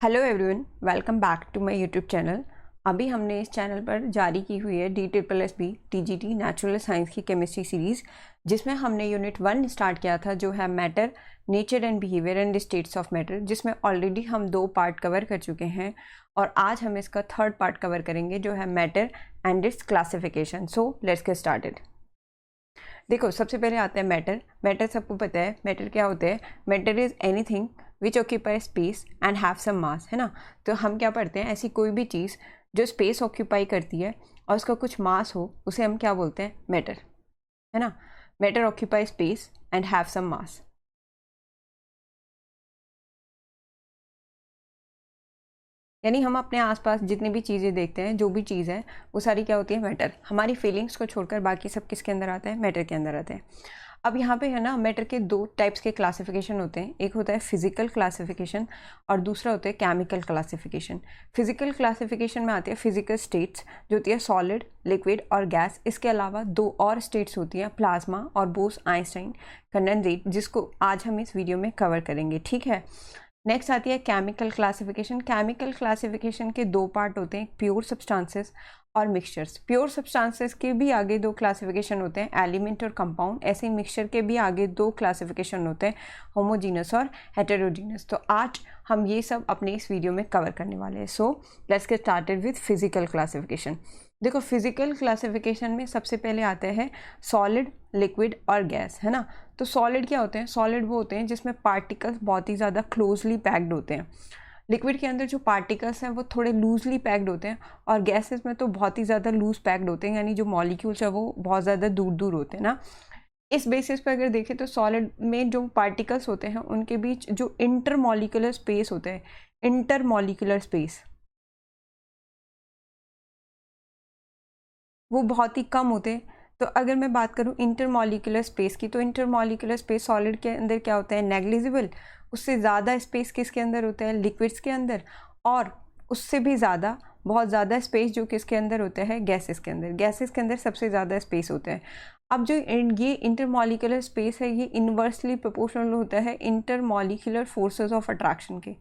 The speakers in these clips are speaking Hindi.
Hello everyone, welcome back to my YouTube channel. अभी हमने इस चैनल पर जारी की हुई है DSSB TGT नेचुरल साइंस की केमिस्ट्री सीरीज़, जिसमें हमने यूनिट 1 स्टार्ट किया था जो है matter, nature and behaviour and states of matter, जिसमें ऑलरेडी हम 2 पार्ट कवर कर चुके हैं और आज हम इसका 3rd पार्ट कवर करेंगे जो है matter and it's classification. So let's get started. देखो, सबसे पहले आता है मैटर। मैटर सबको पता है मैटर क्या होता है। Matter is anything which occupy space and have some mass, है ना। तो हम क्या पढ़ते हैं, ऐसी कोई भी चीज़ जो स्पेस ऑक्यूपाई करती है और उसका कुछ मास हो, उसे हम क्या बोलते हैं, मैटर, है ना। Matter occupy space and have some mass. यानी हम अपने आसपास जितनी भी चीज़ें देखते हैं, जो भी चीज़ है वो सारी क्या होती है, मैटर। हमारी फीलिंग्स को छोड़कर बाकी सब किसके अंदर आते हैं, मैटर के अंदर आते हैं। अब यहाँ पे है ना, मैटर के 2 टाइप्स के क्लासिफिकेशन होते हैं। एक होता है फिजिकल क्लासिफिकेशन और दूसरा होता है केमिकल क्लासिफिकेशन। फिजिकल क्लासिफिकेशन में आती है फिजिकल स्टेट्स जो होती है सॉलिड, लिक्विड और गैस। इसके अलावा 2 और स्टेट्स होती हैं, प्लाज्मा और बोस आइंस्टाइन कंडेंसेट, जिसको आज हम इस वीडियो में कवर करेंगे, ठीक है। नेक्स्ट आती है केमिकल क्लासिफिकेशन। केमिकल क्लासिफिकेशन के 2 पार्ट होते हैं, प्योर सब्सटेंसेस और मिक्सचर्स। प्योर सब्सटेंसेस के भी आगे 2 क्लासिफिकेशन होते हैं, एलिमेंट और कंपाउंड। ऐसे ही मिक्सचर के भी आगे 2 क्लासिफिकेशन होते हैं, होमोजीनस और हेटेरोजीनस। तो आज हम ये सब अपने इस वीडियो में कवर करने वाले हैं। So let's get started with physical classification. देखो, फिजिकल क्लासिफिकेशन में सबसे पहले आते हैं सॉलिड, लिक्विड और गैस, है ना। तो सॉलिड क्या होते हैं, सॉलिड वो होते हैं जिसमें पार्टिकल्स बहुत ही ज़्यादा क्लोजली पैक्ड होते हैं। लिक्विड के अंदर जो पार्टिकल्स हैं वो थोड़े लूजली पैक्ड होते हैं और गैसेस में तो बहुत ही ज़्यादा लूज पैक्ड होते हैं, यानी जो मॉलिक्यूल्स है वो बहुत ज़्यादा दूर दूर होते हैं ना। इस बेसिस पर अगर देखें तो सॉलिड में जो पार्टिकल्स होते हैं उनके बीच जो इंटरमॉलिक्यूलर स्पेस होते हैं, इंटरमॉलिक्यूलर स्पेस, वो बहुत ही कम होते हैं। तो अगर मैं बात करूं इंटरमॉलिक्यूलर स्पेस की, तो इंटरमॉलिक्यूलर स्पेस सॉलिड के अंदर क्या होता है, नेग्लिजिबल। उससे ज़्यादा स्पेस किसके अंदर होता है, लिक्विड्स के अंदर। और उससे भी ज़्यादा, बहुत ज़्यादा स्पेस जो किसके अंदर होता है, गैसेस के अंदर। गैसेस के अंदर सबसे ज़्यादा स्पेस होता है। अब जो ये इंटरमॉलिक्यूलर स्पेस है, ये इन्वर्सली प्रोपोर्शनल होता है इंटरमॉलिक्यूलर फोर्सेस ऑफ अट्रैक्शन के।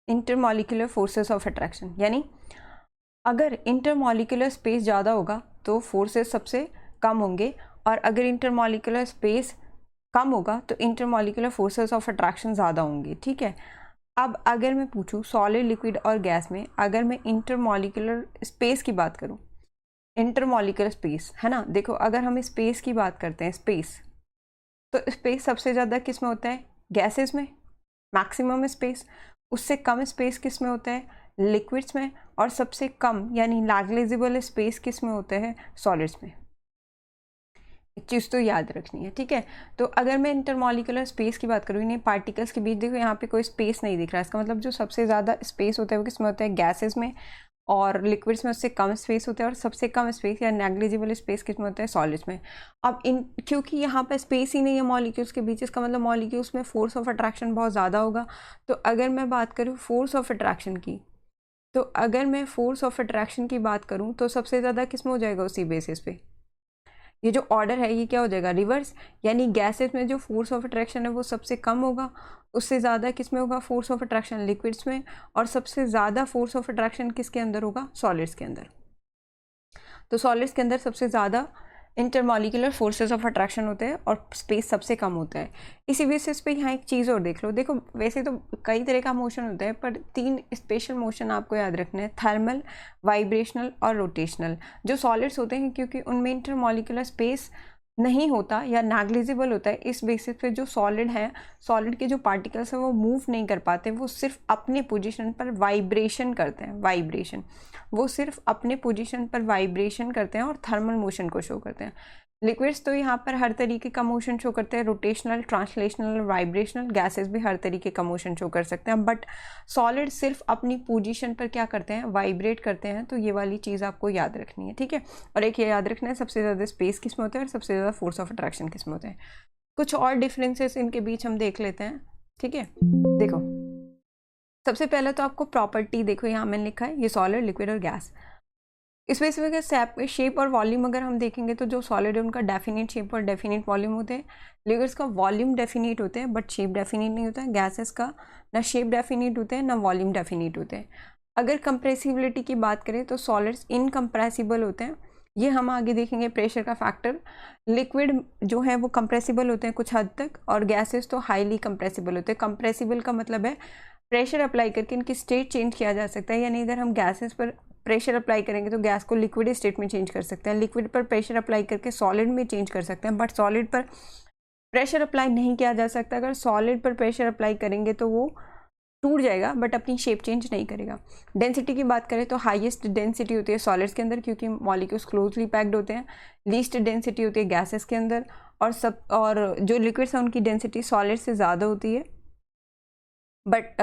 इंटरमॉलिक्यूलर फोर्सेस ऑफ अट्रैक्शन यानी अगर इंटरमॉलिक्यूलर स्पेस ज़्यादा होगा तो फोर्सेस सबसे कम होंगे, और अगर इंटरमॉलिक्यूलर स्पेस कम होगा तो इंटरमॉलिक्यूलर फोर्सेस ऑफ अट्रैक्शन ज़्यादा होंगे, ठीक है। अब अगर मैं पूछूं सॉलिड, लिक्विड और गैस में, अगर मैं इंटरमॉलिक्यूलर स्पेस की बात करूं, इंटरमॉलिक्यूलर स्पेस, है ना। देखो, अगर हम स्पेस की बात करते हैं, स्पेस, तो स्पेस सबसे ज़्यादा किस में होता है, गैसेस में, मैक्सिमम स्पेस। उससे कम स्पेस किस में होता है, लिक्विड्स में। और सबसे कम यानी नेग्लिजिबल स्पेस किस में होता है, सॉलिड्स में। एक चीज़ तो याद रखनी है, ठीक है। तो अगर मैं इंटरमॉलिक्यूलर स्पेस की बात करूँ, इन्हें पार्टिकल्स के बीच, देखो यहाँ पे कोई स्पेस नहीं दिख रहा है, इसका मतलब जो सबसे ज़्यादा स्पेस होता है वो किस में होता है, गैसेस में। और लिक्विड्स में उससे कम स्पेस होता है, और सबसे कम स्पेस या नेग्लिजिबल स्पेस किस में होता है, सॉलिड्स में। अब क्योंकि यहाँ पर स्पेस ही नहीं है मॉलिक्यूल्स के बीच, इसका मतलब मॉलिक्यूल्स में फोर्स ऑफ अट्रैक्शन बहुत ज़्यादा होगा। तो अगर मैं बात करूँ फोर्स ऑफ अट्रैक्शन की, तो अगर मैं फोर्स ऑफ अट्रैक्शन की बात करूँ तो सबसे ज़्यादा किस में हो जाएगा, उसी बेसिस पे। ये जो ऑर्डर है ये क्या हो जाएगा, रिवर्स। यानी गैसेस में जो फोर्स ऑफ अट्रैक्शन है वो सबसे कम होगा, उससे ज़्यादा किस में होगा, फोर्स ऑफ अट्रैक्शन लिक्विड्स में। और सबसे ज़्यादा फोर्स ऑफ अट्रैक्शन किसके अंदर होगा, सॉलिड्स के अंदर। तो सॉलिड्स के अंदर सबसे ज़्यादा इंटरमॉलिक्यूलर फोर्सेस ऑफ अट्रैक्शन होते हैं और स्पेस सबसे कम होता है। इसी बेसिस पे यहाँ एक चीज़ और देख लो। देखो, वैसे तो कई तरह का मोशन होता है, पर 3 स्पेशल मोशन आपको याद रखना है, थर्मल, वाइब्रेशनल और रोटेशनल। जो सॉलिड्स होते हैं क्योंकि उनमें इंटरमॉलिक्यूलर स्पेस नहीं होता या नेग्लिजिबल होता है, इस बेसिस पे जो सॉलिड है, सॉलिड के जो पार्टिकल्स हैं वो मूव नहीं कर पाते, वो सिर्फ अपने पोजीशन पर वाइब्रेशन करते हैं, वाइब्रेशन। वो सिर्फ अपने पोजीशन पर वाइब्रेशन करते हैं और थर्मल मोशन को शो करते हैं। लिक्विड्स तो यहाँ पर हर तरीके का मोशन शो करते हैं, रोटेशनल, ट्रांसलेशनल, वाइब्रेशनल। गैसेस भी हर तरीके का मोशन शो कर सकते हैं, बट सॉलिड सिर्फ अपनी पोजीशन पर क्या करते हैं, वाइब्रेट करते हैं। तो ये वाली चीज़ आपको याद रखनी है, ठीक है। और एक ये याद रखना है, सबसे ज़्यादा स्पेस किस में होता है और सबसे ज़्यादा फोर्स ऑफ अट्रैक्शन किस में होते हैं। कुछ और डिफरेंसेस इनके बीच हम देख लेते हैं, ठीक है। देखो, सबसे पहले तो आपको प्रॉपर्टी देखो, यहाँ मैंने लिखा है ये सॉलिड, लिक्विड और गैस। स्पेसिफिक शेप और वॉल्यूम अगर हम देखेंगे तो जो सॉलिड है उनका डेफिनेट शेप और डेफिनेट वॉल्यूम होते हैं। लिक्विड्स का वॉल्यूम डेफिनेट होते हैं बट शेप डेफिनेट नहीं होता है। गैसेस का ना शेप डेफिनेट होते हैं ना वॉल्यूम डेफिनेट होते हैं। अगर कंप्रेसिबिलिटी की बात करें तो सॉलिड्स इनकम्प्रेसिबल होते हैं, ये हम आगे देखेंगे प्रेशर का फैक्टर। लिक्विड जो है वो कंप्रेसिबल होते हैं कुछ हद तक और गैसेस तो हाईली कंप्रेसिबल होते हैं। कंप्रेसिबल का मतलब है प्रेशर अप्लाई करके इनकी स्टेट चेंज किया जा सकता है, यानी अगर हम गैसेस पर प्रेशर अप्लाई करेंगे तो गैस को लिक्विड स्टेट में चेंज कर सकते हैं, लिक्विड पर प्रेशर अप्लाई करके सॉलिड में चेंज कर सकते हैं, बट सॉलिड पर प्रेशर अप्लाई नहीं किया जा सकता। अगर सॉलिड पर प्रेशर अप्लाई करेंगे तो वो टूट जाएगा बट अपनी शेप चेंज नहीं करेगा। डेंसिटी की बात करें तो हाईएस्ट डेंसिटी होती है सॉलिड्स के अंदर क्योंकि मॉलिक्यूल्स क्लोजली पैक्ड होते हैं। लीस्ट डेंसिटी होती है गैसेस के अंदर और जो लिक्विड्स हैं उनकी डेंसिटी सॉलिड से ज़्यादा होती है बट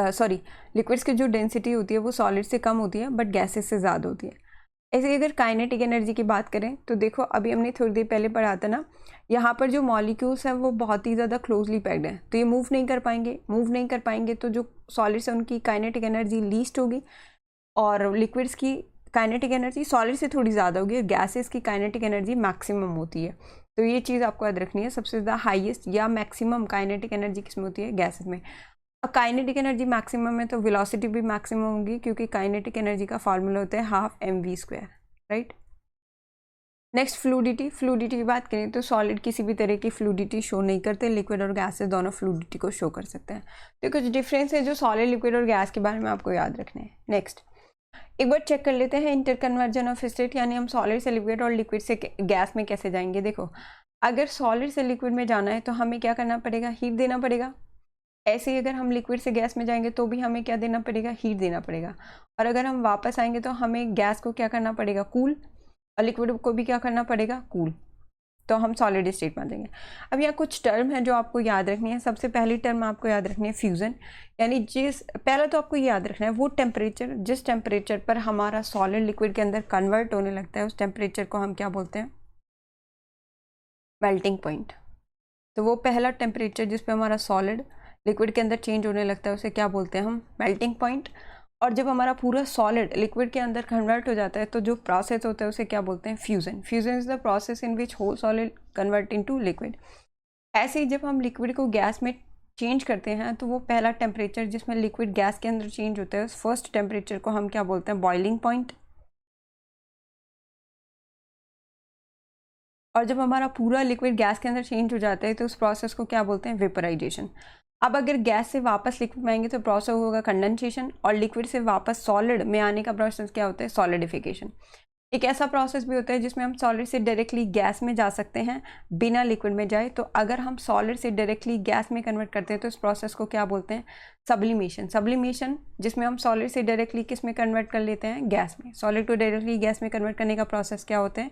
लिक्विड्स की जो डेंसिटी होती है वो सॉलिड से कम होती है बट गैसेस से ज़्यादा होती है। ऐसे अगर काइनेटिक एनर्जी की बात करें तो देखो अभी हमने थोड़ी देर पहले पढ़ा था ना, यहाँ पर जो मॉलिक्यूल्स हैं वो बहुत ही ज़्यादा क्लोजली पैक्ड हैं तो ये मूव नहीं कर पाएंगे तो जो सॉलिड्स हैं उनकी काइनेटिक एनर्जी लीस्ट होगी और लिक्विड्स की काइनेटिक एनर्जी सॉलिड से थोड़ी ज़्यादा होगी और गैसेस की काइनेटिक एनर्जी मैक्सिमम होती है। तो ये चीज़ आपको याद रखनी है, सबसे ज़्यादा हाईएस्ट या मैक्सिमम काइनेटिक एनर्जी किसमें होती है, गैसेस में। काइनेटिक एनर्जी मैक्सिमम है तो वेलोसिटी भी मैक्सिमम होगी क्योंकि काइनेटिक एनर्जी का फार्मूला होता है half mv², right. Next fluidity की बात करें तो सॉलिड किसी भी तरह की फ्लूडिटी शो नहीं करते, लिक्विड और गैसेस दोनों फ्लूडिटी को शो कर सकते हैं। तो कुछ डिफरेंस है जो सॉलिड, लिक्विड और गैस के बारे में आपको याद रखने हैं। नेक्स्ट एक बार चेक कर लेते हैं इंटरकन्वर्जन ऑफ स्टेट, यानी हम सॉलिड से लिक्विड और लिक्विड से गैस में कैसे जाएंगे। देखो अगर सॉलिड से लिक्विड में जाना है तो हमें क्या करना पड़ेगा, हीट देना पड़ेगा। ऐसे ही अगर हम लिक्विड से गैस में जाएंगे तो भी हमें क्या देना पड़ेगा, हीट देना पड़ेगा। और अगर हम वापस आएंगे तो हमें गैस को क्या करना पड़ेगा, कूल, और लिक्विड को भी क्या करना पड़ेगा, कूल। तो हम सॉलिड स्टेट में आ जाएंगे। अब यहाँ कुछ टर्म है जो आपको याद रखनी है। सबसे पहली टर्म आपको याद रखनी है फ्यूज़न, यानी पहला तो आपको याद रखना है वो टेम्परेचर जिस टेम्परेचर पर हमारा सॉलिड लिक्विड के अंदर कन्वर्ट होने लगता है उस टेम्परेचर को हम क्या बोलते हैं, मेल्टिंग पॉइंट। तो वो पहला टेम्परेचर जिस पे हमारा सॉलिड लिक्विड के अंदर चेंज होने लगता है उसे क्या बोलते हैं हम, मेल्टिंग पॉइंट। और जब हमारा पूरा सॉलिड लिक्विड के अंदर कन्वर्ट हो जाता है तो जो प्रोसेस होता है उसे क्या बोलते हैं, fusion. Fusion is the process in which whole solid convert into liquid. ऐसे ही जब हम लिक्विड को गैस में चेंज करते हैं तो वो पहला टेम्परेचर जिसमें लिक्विड गैस के अंदर चेंज होता है उस फर्स्ट टेम्परेचर को हम क्या बोलते हैं, बॉइलिंग पॉइंट। और जब हमारा पूरा लिक्विड गैस के अंदर चेंज हो जाता है तो उस प्रोसेस को क्या बोलते हैं, वेपराइजेशन। अब अगर गैस से वापस लिक्विड में आएंगे तो प्रोसेस होगा कंडेंसेशन, और लिक्विड से वापस सॉलिड में आने का प्रोसेस क्या होता है, सॉलिडिफिकेशन। एक ऐसा प्रोसेस भी होता है जिसमें हम सॉलिड से डायरेक्टली गैस में जा सकते हैं बिना लिक्विड में जाए। तो अगर हम सॉलिड से डायरेक्टली गैस में कन्वर्ट करते हैं तो इस प्रोसेस को क्या बोलते हैं, सब्लिमेशन। सब्लिमेशन जिसमें हम सॉलिड से डायरेक्टली किस में कन्वर्ट कर लेते हैं, गैस में। सॉलिड को डायरेक्टली गैस में कन्वर्ट करने का प्रोसेस क्या होता है,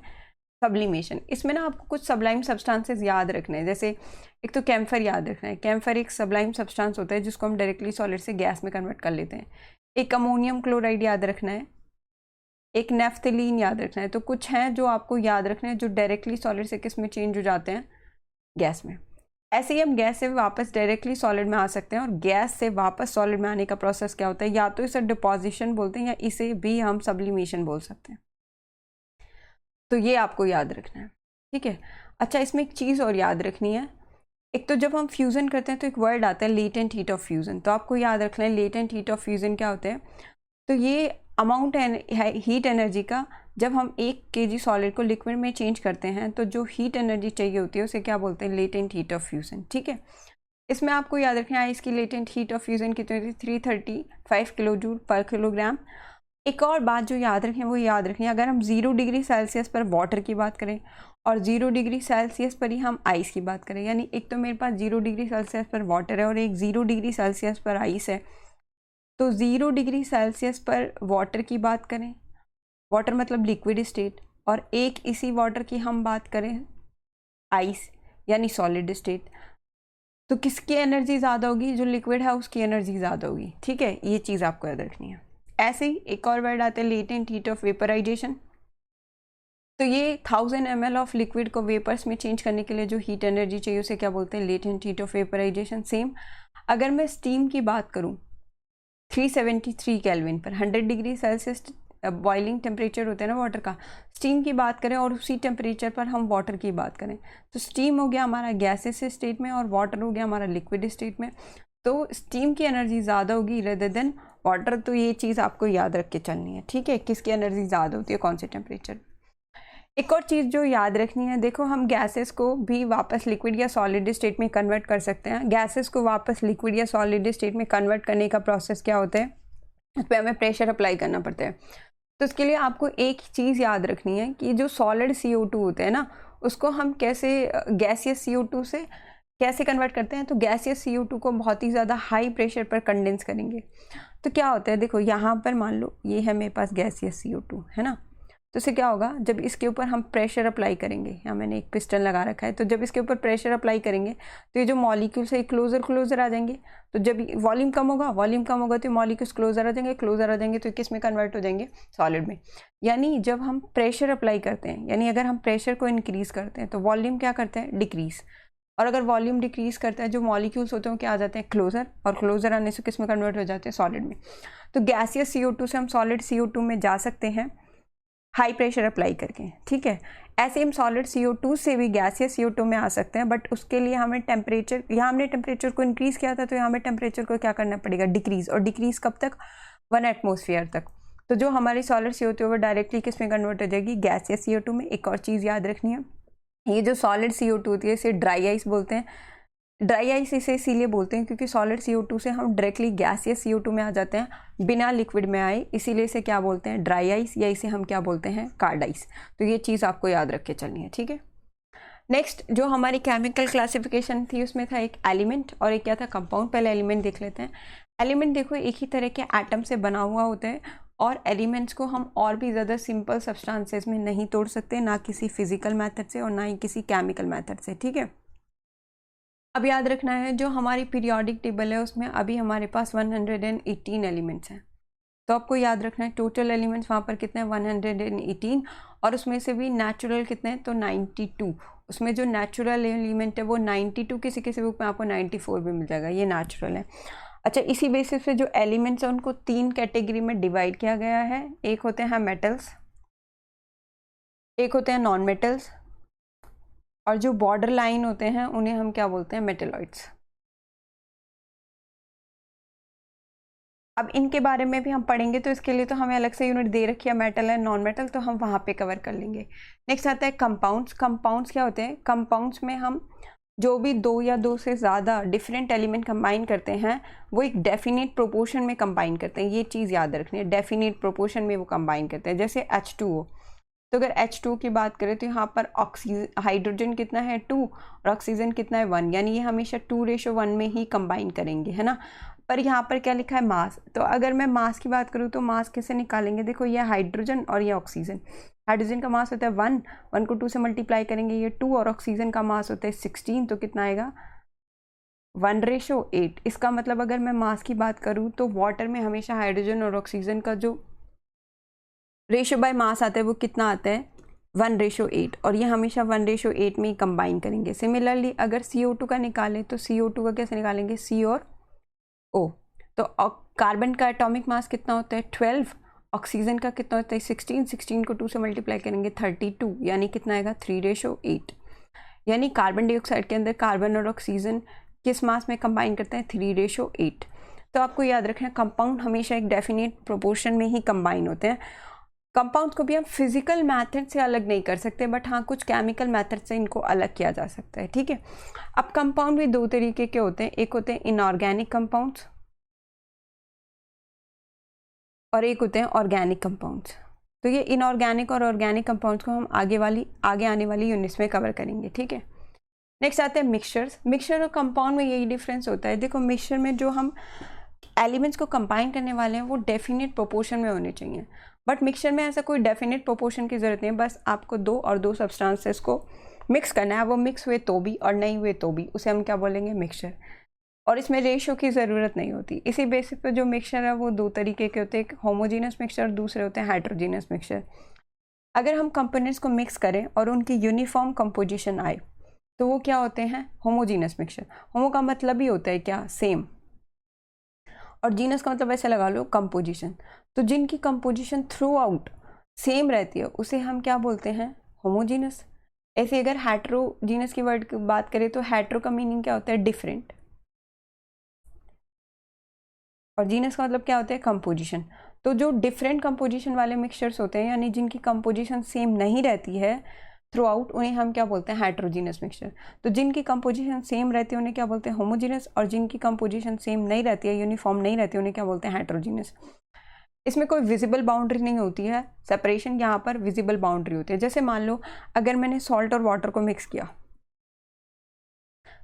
सब्लिमेशन। इसमें ना आपको कुछ सबलाइम सब्सटेंसेस याद रखने हैं, जैसे एक तो कैम्फर याद रखना है। कैम्फर एक सबलाइम सब्सटेंस होता है जिसको हम डायरेक्टली सॉलिड से गैस में कन्वर्ट कर लेते हैं। एक अमोनियम क्लोराइड याद रखना है, एक नेफ्थलीन याद रखना है। तो कुछ हैं जो आपको याद रखना है जो डायरेक्टली सॉलिड से किस में चेंज हो जाते हैं, गैस में। ऐसे ही हम गैस से वापस डायरेक्टली सॉलिड में आ सकते हैं, और गैस से वापस सॉलिड में आने का प्रोसेस क्या होता है, या तो इसे डिपोजिशन बोलते हैं या इसे भी हम सब्लिमेशन बोल सकते हैं। तो ये आपको याद रखना है, ठीक है। अच्छा, इसमें एक चीज़ और याद रखनी है। एक तो जब हम फ्यूज़न करते हैं तो एक वर्ड आता है लेटेंट हीट ऑफ फ्यूज़न। तो आपको याद रखना है लेटेंट हीट ऑफ फ्यूज़न क्या होता है। तो ये अमाउंट है हीट एनर्जी का, जब हम 1 kg सॉलिड को लिक्विड में चेंज करते हैं तो जो हीट एनर्जी चाहिए होती है उसे क्या बोलते हैं, लेटेंट हीट ऑफ फ्यूज़न, ठीक है। इसमें आपको याद रखना है इसकी लेटेंट हीट ऑफ फ्यूज़न कितनी होती है, 335 किलो जूल पर किलोग्राम। एक और बात जो याद रखें वो याद रखें, अगर हम 0 डिग्री सेल्सियस पर वाटर की बात करें और 0 डिग्री सेल्सियस पर ही हम आइस की बात करें, यानी एक तो मेरे पास 0 डिग्री सेल्सियस पर वाटर है और एक 0 डिग्री सेल्सियस पर आइस है। तो 0 डिग्री सेल्सियस पर वाटर की बात करें, वाटर मतलब लिक्विड स्टेट, और एक इसी वाटर की हम बात करें आइस यानी सॉलिड स्टेट, तो किसकी एनर्जी ज़्यादा होगी, जो लिक्विड है उसकी एनर्जी ज़्यादा होगी, ठीक है। ये चीज़ आपको याद रखनी है। ऐसे ही एक और वर्ड आता है लेटेंट हीट ऑफ वेपराइजेशन। तो ये 1000 ml ऑफ लिक्विड को वेपर्स में चेंज करने के लिए जो हीट एनर्जी चाहिए उसे क्या बोलते हैं, latent heat of vaporisation. Same अगर मैं स्टीम की बात करूं 373 केल्विन पर 100 डिग्री सेल्सियस बॉइलिंग टेम्परेचर होता है ना वाटर का, स्टीम की बात करें और उसी टेम्परेचर पर हम वाटर की बात करें, तो स्टीम हो गया हमारा गैसेस स्टेट में और वाटर हो गया हमारा लिक्विड स्टेट में। तो स्टीम की एनर्जी ज़्यादा होगी रेदर देन वाटर, तो ये चीज़ आपको याद रख के चलनी है, ठीक है, किसकी एनर्जी ज़्यादा होती है कौन से टेम्परेचर। एक और चीज़ जो याद रखनी है, देखो हम गैसेस को भी वापस लिक्विड या सॉलिड स्टेट में कन्वर्ट कर सकते हैं। गैसेस को वापस लिक्विड या सॉलिड स्टेट में कन्वर्ट करने का प्रोसेस क्या होता है, उस पर हमें प्रेशर अप्लाई करना पड़ता है। तो उसके लिए आपको एक चीज़ याद रखनी है कि जो सॉलिड CO2 होते हैं ना, उसको हम कैसे गैसियस CO2 से कैसे कन्वर्ट करते हैं। तो गैसियस CO2 को बहुत ही ज़्यादा हाई प्रेशर पर कंडेंस करेंगे। तो क्या होता है, देखो यहाँ पर मान लो ये है मेरे पास गैसियस CO2 है ना, तो इससे क्या होगा, जब इसके ऊपर हम प्रेशर अप्लाई करेंगे, यहाँ मैंने एक पिस्टन लगा रखा है, तो जब इसके ऊपर प्रेशर अप्लाई करेंगे तो ये जो मॉलिक्यूल्स है क्लोजर आ जाएंगे। तो जब वॉल्यूम कम होगा तो मॉलिक्यूल्स क्लोजर आ जाएंगे तो किस में कन्वर्ट हो जाएंगे, सॉलिड में। यानी जब हम प्रेशर अप्लाई करते हैं, यानी अगर हम प्रेशर को इंक्रीज़ करते हैं तो वॉल्यूम क्या करते हैं, डिक्रीज़, और अगर वॉल्यूम डिक्रीज़ करता है जो मॉलिक्यूल्स होते हैं क्या आ जाते हैं, क्लोजर, और क्लोजर आने से किस में कन्वर्ट हो जाते हैं, सॉलिड में। तो गैसियस CO2 से हम सॉलिड CO2 में जा सकते हैं हाई प्रेशर अप्लाई करके, ठीक है। ऐसे हम सॉलिड CO2 से भी गैसियस CO2 में आ सकते हैं, बट उसके लिए हमें टेम्परेचर, यहाँ हमने टेम्परेचर को इंक्रीज़ किया था तो यहाँ हमें टेम्परेचर को क्या करना पड़ेगा, डिक्रीज़, और डिक्रीज़ कब तक, 1 एटमॉस्फेयर तक। तो जो हमारी सॉलिड CO2 है वो डायरेक्टली किस में कन्वर्ट हो जाएगी, गैसियस CO2 में। एक और चीज़ याद रखनी है, ये जो सॉलिड CO2 होती है इसे ड्राई आइस बोलते हैं। ड्राई आइस इसे इसीलिए बोलते हैं क्योंकि सॉलिड CO2 से हम डायरेक्टली गैसियस CO2 में आ जाते हैं बिना लिक्विड में आए, इसीलिए इसे क्या बोलते हैं, ड्राई आइस, या इसे हम क्या बोलते हैं, कार्ड आइस। तो ये चीज़ आपको याद रख के चलनी है, ठीक है। नेक्स्ट जो हमारी केमिकल क्लासिफिकेशन थी उसमें था एक एलिमेंट और एक क्या था, कंपाउंड। पहले एलिमेंट देख लेते हैं। एलिमेंट देखो एक ही तरह के एटम से बना हुआ होता है, और एलिमेंट्स को हम और भी ज़्यादा सिंपल सब्सटेंसेस में नहीं तोड़ सकते, ना किसी फिजिकल मेथड से और ना ही किसी केमिकल मेथड से, ठीक है। अब याद रखना है जो हमारी पीरियोडिक टेबल है उसमें अभी हमारे पास 118 एलिमेंट्स हैं। तो आपको याद रखना है टोटल एलिमेंट्स वहाँ पर कितने हैं, 118, और उसमें से भी नेचुरल कितने हैं, तो 92। उसमें जो नेचुरल एलिमेंट है वो 92, किसी किसी बुक में आपको 94 भी मिल जाएगा, ये नेचुरल है। अच्छा, इसी बेसिस पे जो एलिमेंट्स हैं उनको 3 कैटेगरी में डिवाइड किया गया है। एक होते हैं मेटल्स, एक होते हैं नॉन मेटल्स, और जो बॉर्डर लाइन होते हैं उन्हें हम क्या बोलते हैं, मेटेलॉइड्स। अब इनके बारे में भी हम पढ़ेंगे, तो इसके लिए तो हमें अलग से यूनिट दे रखी है, मेटल एंड नॉन मेटल, तो हम वहाँ पे कवर कर लेंगे। नेक्स्ट आता है कंपाउंड्स। कंपाउंड्स क्या होते हैं, कंपाउंड्स में हम जो भी 2 या 2 से ज़्यादा डिफरेंट एलिमेंट कंबाइन करते हैं वो एक डेफिनेट प्रोपोर्शन में कंबाइन करते हैं। ये चीज़ याद रखनी है, डेफिनेट प्रोपोर्शन में वो कंबाइन करते हैं। जैसे H2O, तो अगर H2 की बात करें तो यहाँ पर हाइड्रोजन कितना है 2 और ऑक्सीजन कितना है 1, यानी ये हमेशा 2:1 में ही कंबाइन करेंगे, है ना। पर यहाँ पर क्या लिखा है, मास। तो अगर मैं मास की बात करूँ तो मास कैसे निकालेंगे, देखो ये हाइड्रोजन और ये ऑक्सीजन। हाइड्रोजन का मास होता है 1 को 2 से मल्टीप्लाई करेंगे ये 2, और ऑक्सीजन का मास होता है 16, तो कितना आएगा 1:8। इसका मतलब अगर मैं मास की बात करूँ तो वाटर में हमेशा हाइड्रोजन और ऑक्सीजन का जो रेशियो बाय मास आता है वो कितना आता है 1:8, और ये हमेशा 1:8 में ही कंबाइन करेंगे। सिमिलरली अगर CO2 का निकालें तो CO2 का कैसे निकालेंगे, C और O। तो कार्बन का एटॉमिक मास कितना होता है 12, ऑक्सीजन का कितना होता है 16 को 2 से मल्टीप्लाई करेंगे 32, यानी कितना आएगा 3:8। यानी कार्बन डाइऑक्साइड के अंदर कार्बन और ऑक्सीजन किस मास में कंबाइन करते हैं, 3:8। तो आपको याद रखना कंपाउंड हमेशा एक डेफिनेट प्रोपोर्शन में ही कंबाइन होते हैं। कंपाउंड्स को भी हम फिजिकल मेथड से अलग नहीं कर सकते, बट हाँ कुछ केमिकल मेथड से इनको अलग किया जा सकता है, ठीक है। अब कंपाउंड भी 2 तरीके के होते हैं, एक होते हैं इनऑर्गेनिक कंपाउंड्स और एक होते हैं ऑर्गेनिक कंपाउंड्स। तो ये इनऑर्गेनिक और ऑर्गेनिक कंपाउंड्स को हम आगे आने वाली यूनिट्स में कवर करेंगे, ठीक है। नेक्स्ट आते हैं मिक्सचर्स। मिक्सचर और कंपाउंड में यही डिफरेंस होता है। देखो मिक्सचर में जो हम एलिमेंट्स को कंबाइन करने वाले हैं वो डेफिनेट प्रोपोर्शन में होने चाहिए, बट मिक्सचर में ऐसा कोई डेफिनेट प्रोपोर्शन की ज़रूरत नहीं है। बस आपको 2 और 2 सब्सटेंसेस को मिक्स करना है, वो मिक्स हुए तो भी और नहीं हुए तो भी उसे हम क्या बोलेंगे, मिक्सचर। और इसमें रेशियो की ज़रूरत नहीं होती। इसी बेसिस पे जो मिक्सचर है वो 2 तरीके के होते हैं, एक होमोजीनस मिक्सचर, दूसरे होते हैं हाइड्रोजीनस मिक्सचर। अगर हम कंपोनेंट्स को मिक्स करें और उनकी यूनिफॉर्म कंपोजिशन आए तो वो क्या होते हैं, होमोजीनस मिक्सचर। होमो का मतलब ही होता है क्या, सेम, और जीनस का मतलब ऐसे लगा लो कंपोजिशन। तो जिनकी कंपोजिशन थ्रू आउट सेम रहती है उसे हम क्या बोलते हैं, होमोजीनस। ऐसे अगर हेट्रोजीनस की वर्ड की बात करें तो हेट्रो का मीनिंग क्या होता है, डिफरेंट, और जीनस का मतलब क्या होता है, कंपोजिशन। तो जो डिफरेंट कंपोजिशन वाले मिक्सचर्स होते हैं, यानी जिनकी कंपोजिशन सेम नहीं रहती है थ्रू आउट, उन्हें हम क्या बोलते हैं, हेट्रोजीनस मिक्सचर। तो जिनकी कंपोजिशन सेम रहती है उन्हें क्या बोलते हैं, होमोजीनस, और जिनकी कंपोजिशन सेम नहीं रहती है, यूनिफॉर्म नहीं रहती है, उन्हें क्या बोलते हैं, हेट्रोजीनस। इसमें कोई विजिबल बाउंड्री नहीं होती है, सेपरेशन यहाँ पर विजिबल बाउंड्री होती है। जैसे मान लो अगर मैंने सॉल्ट और वाटर को मिक्स किया,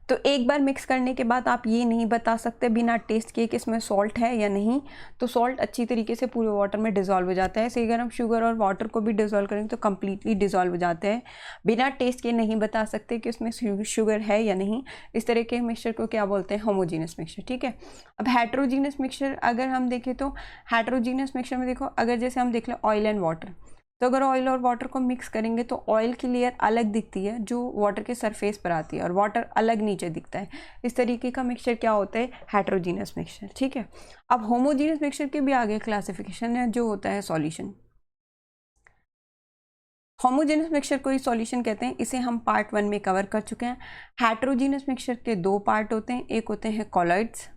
तो एक बार मिक्स करने के बाद आप ये नहीं बता सकते बिना टेस्ट किए कि इसमें सॉल्ट है या नहीं, तो सॉल्ट अच्छी तरीके से पूरे वाटर में डिज़ोल्व हो जाता है। ऐसे अगर हम शुगर और वाटर को भी डिज़ोल्व करेंगे तो कम्प्लीटली डिज़ोल्व हो जाते हैं, बिना टेस्ट किए नहीं बता सकते कि उसमें शुगर है या नहीं। इस तरह के मिक्सचर को क्या बोलते हैं, होमोजीनस मिक्सचर, ठीक है। अब हेट्रोजीनस मिक्सचर अगर हम देखें तो हेट्रोजीनस मिक्सचर में देखो, अगर जैसे हम देख लें ऑयल एंड वाटर, तो अगर ऑयल और वाटर को मिक्स करेंगे तो ऑयल की लेयर अलग दिखती है जो वाटर के सरफेस पर आती है, और वाटर अलग नीचे दिखता है। इस तरीके का मिक्सचर क्या होता है, हेट्रोजीनस मिक्सचर, ठीक है। अब होमोजीनस मिक्सचर के भी आगे क्लासिफिकेशन है जो होता है सॉल्यूशन। होमोजेनस मिक्सचर को ही सॉल्यूशन कहते हैं, इसे हम पार्ट 1 में कवर कर चुके हैं। हेट्रोजीनस मिक्सचर के 2 पार्ट होते हैं, एक होते हैं कॉलॉइड्स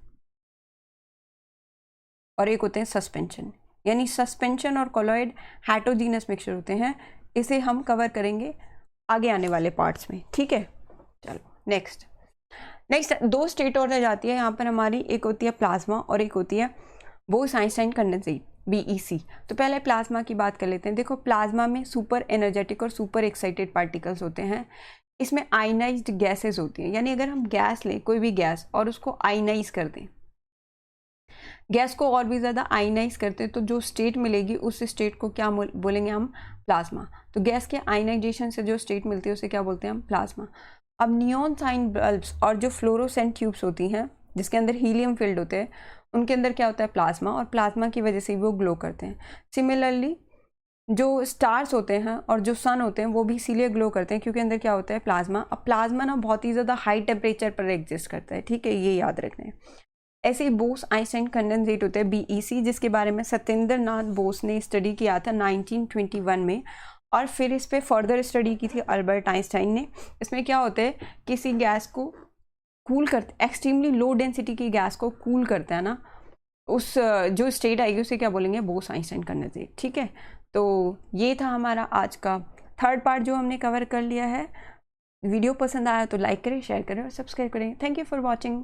और एक होते हैं सस्पेंशन। यानी सस्पेंशन और कॉलॉइड हेट्रोजीनस मिक्सचर होते हैं, इसे हम कवर करेंगे आगे आने वाले पार्ट्स में, ठीक है। चलो नेक्स्ट 2 स्टेट और रह जाती है यहाँ पर हमारी, एक होती है प्लाज्मा और एक होती है बोस-आइंस्टाइन कंडेंसेट, BEC। तो पहले प्लाज्मा की बात कर लेते हैं। देखो प्लाज्मा में सुपर एनर्जेटिक और सुपर एक्साइटेड पार्टिकल्स होते हैं, इसमें आयनाइज्ड गैसेज होती हैं। यानी अगर हम गैस लें, कोई भी गैस, और उसको आयनाइज कर दें, गैस को और भी ज़्यादा आयनाइज करते हैं, तो जो स्टेट मिलेगी उस स्टेट को क्या बोलेंगे हम, प्लाज्मा। तो गैस के आयनाइजेशन से जो स्टेट मिलती है उसे क्या बोलते हैं हम, प्लाज्मा। अब नियॉन साइन बल्ब्स और जो फ्लोरोसेंट ट्यूब्स होती हैं जिसके अंदर हीलियम फिल्ड होते हैं, उनके अंदर क्या होता है, प्लाज्मा, और प्लाज्मा की वजह से वो ग्लो करते हैं। सिमिलरली जो स्टार्स होते हैं और जो सन होते हैं वो भी इसीलिए ग्लो करते हैं क्योंकि अंदर क्या होता है, प्लाज्मा। अब प्लाज्मा ना बहुत ही ज़्यादा हाई टेम्परेचर पर एग्जिस्ट करता है, ठीक है, ये याद रखना है। ऐसे ही बोस-आइंस्टाइन कंडेंसेट होते हैं, BEC, जिसके बारे में सत्येंद्र नाथ बोस ने स्टडी किया था 1921 में, और फिर इस पर फर्दर स्टडी की थी अल्बर्ट आइंस्टाइन ने। इसमें क्या होता है, किसी गैस को कूल करते, एक्सट्रीमली लो डेंसिटी की गैस को कूल करता है ना, उस जो स्टेट आएगी उसे क्या बोलेंगे, बोस-आइंस्टाइन कंडेंसेट, ठीक है। तो ये था हमारा आज का 3rd पार्ट जो हमने कवर कर लिया है। वीडियो पसंद आया तो लाइक करें, शेयर करें और सब्सक्राइब करें। Thank you for watching.